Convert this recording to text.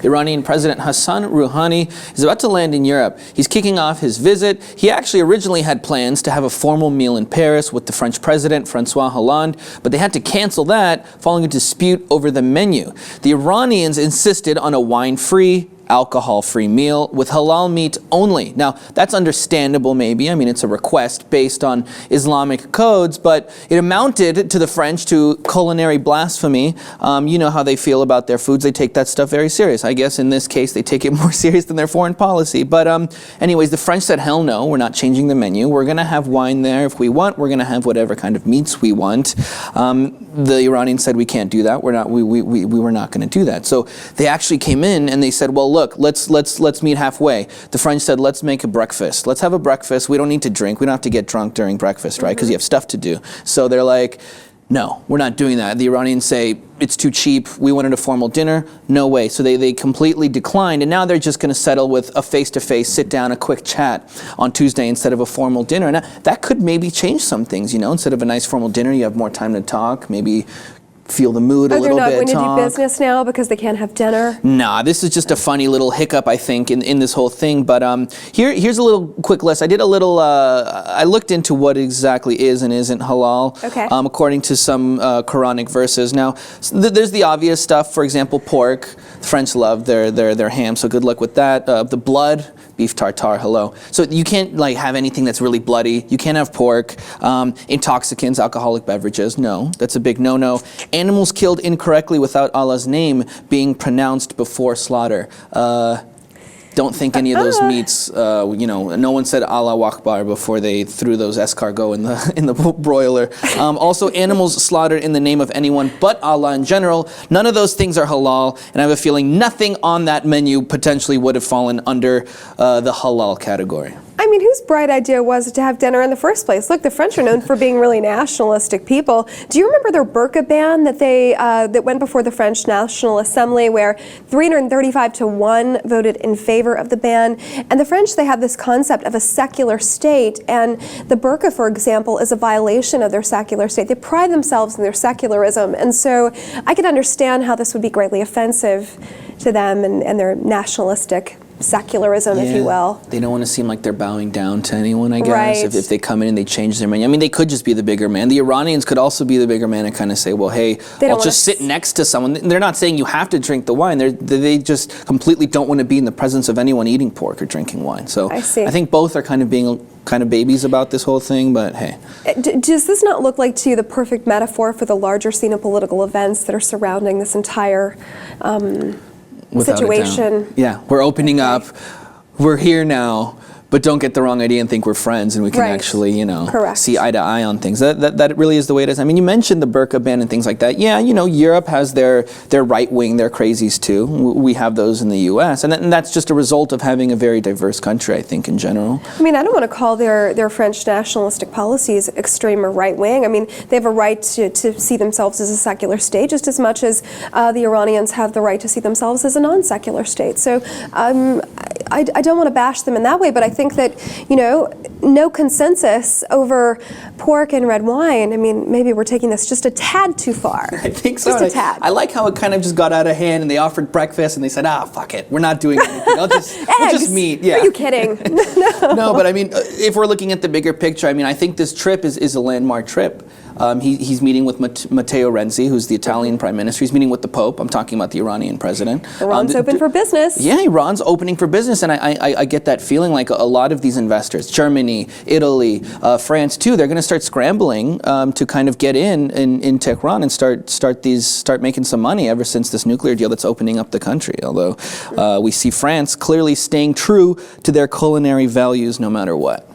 Iranian President Hassan Rouhani is about to land in Europe. He's kicking off his visit. He actually originally had plans to have a formal meal in Paris with the French President, Francois Hollande, but they had to cancel that following a dispute over the menu. The Iranians insisted on a wine-free, alcohol-free meal with halal meat only. Now, that's understandable maybe. I mean, it's a request based on Islamic codes, but it amounted to the French to culinary blasphemy. You know how they feel about their foods. They take that stuff very serious. I guess in this case, they take it more serious than their foreign policy. But anyways, the French said, hell no, we're not changing the menu. We're going to have wine there if we want. We're going to have whatever kind of meats we want. The Iranians said, we can't do that. We were not going to do that. So they actually came in and they said, well, look, let's meet halfway. The French said, let's make a breakfast. Let's have a breakfast. We don't need to drink. We don't have to get drunk during breakfast, right? Because you have stuff to do. So they're like, no, we're not doing that. The Iranians say, it's too cheap. We wanted a formal dinner. No way. So they completely declined. And now they're just going to settle with a face-to-face, sit down, a quick chat on Tuesday instead of a formal dinner. Now, that could maybe change some things, you know. Instead of a nice formal dinner, you have more time to talk, maybe feel the mood a little bit. They're not going to do business now because they can't have dinner? Nah, this is just a funny little hiccup, I think, in this whole thing. But here's a little quick list. I did a little, I looked into what exactly is and isn't halal, according to some Quranic verses. Now, there's the obvious stuff. For example, pork. The French love their ham, so good luck with that. The blood. Beef tartare, hello. So you can't like have anything that's really bloody. You can't have pork. Intoxicants, alcoholic beverages, no. That's a big no-no. Animals killed incorrectly without Allah's name being pronounced before slaughter. Don't think any of those meats, you know, no one said Allahu Akbar before they threw those escargot in the broiler. Also, animals slaughtered in the name of anyone but Allah in general. None of those things are halal, and I have a feeling nothing on that menu potentially would have fallen under the halal category. I mean, whose bright idea was it to have dinner in the first place? Look, the French are known for being really nationalistic people. Do you remember their burqa ban that that went before the French National Assembly, where 335 to 1 voted in favor of the ban? And the French, they have this concept of a secular state, and the burqa, for example, is a violation of their secular state. They pride themselves in their secularism, and so I could understand how this would be greatly offensive to them and their nationalistic secularism, if you will. They don't want to seem like they're bowing down to anyone, I guess. Right. If they come in and they change their menu. I mean, they could just be the bigger man. The Iranians could also be the bigger man and kind of say, well, hey, I'll just sit next to someone. They're not saying you have to drink the wine. They just completely don't want to be in the presence of anyone eating pork or drinking wine. So I think both are kind of being kind of babies about this whole thing, but hey. Does this not look like to you the perfect metaphor for the larger scene of political events that are surrounding this entire situation? Yeah, we're opening up. We're here now, but don't get the wrong idea and think we're friends and we can actually, you know, see eye to eye on things. That really is the way it is. I mean, you mentioned the burqa ban and things like that. Yeah, you know, Europe has their right wing, their crazies too. We have those in the U.S. And that's just a result of having a very diverse country, I think, in general. I mean, I don't want to call their French nationalistic policies extreme or right wing. I mean, they have a right to see themselves as a secular state just as much as the Iranians have the right to see themselves as a non-secular state. So I don't want to bash them in that way, but I think that, you know, no consensus over pork and red wine. I mean, maybe we're taking this just a tad too far. I think so. Just a tad. I like how it kind of just got out of hand and they offered breakfast and they said, fuck it, we're not doing anything. We'll just meet. Yeah. Are you kidding? No, but I mean, if we're looking at the bigger picture, I mean, I think this trip is a landmark trip. He's meeting with Matteo Renzi, who's the Italian prime minister. He's meeting with the Pope. I'm talking about the Iranian president. Iran's open for business. Yeah, Iran's opening for business, and I get that feeling like a lot of these investors, Germany, Italy, France too, they're going to start scrambling to kind of get in Tehran and start making some money ever since this nuclear deal that's opening up the country. Although we see France clearly staying true to their culinary values no matter what.